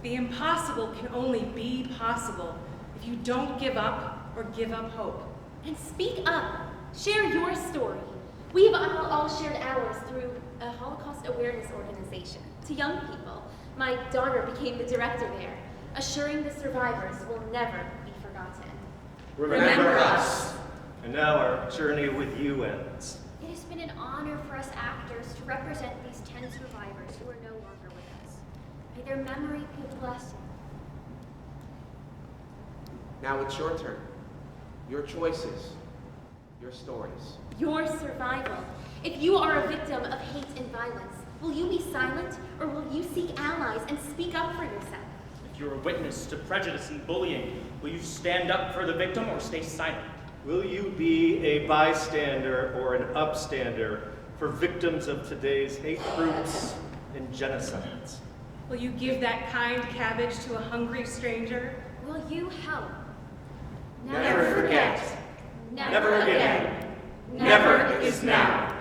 The impossible can only be possible if you don't give up or give up hope. And speak up. Share your story. We've all shared ours through a Holocaust awareness organization to young people. My daughter became the director there, assuring the survivors will never be forgotten. Remember us. And now our journey with you ends. It has been an honor for us actors to represent these 10 survivors who are no longer with us. May their memory be a blessing. Now it's your turn. Your choices. Your stories. Your survival. If you are a victim of hate and violence, will you be silent or will you seek allies and speak up for yourself? If you're a witness to prejudice and bullying, will you stand up for the victim or stay silent? Will you be a bystander or an upstander for victims of today's hate groups and genocides? Will you give that kind cabbage to a hungry stranger? Will you help? Never forget. Never Never again. Never is now.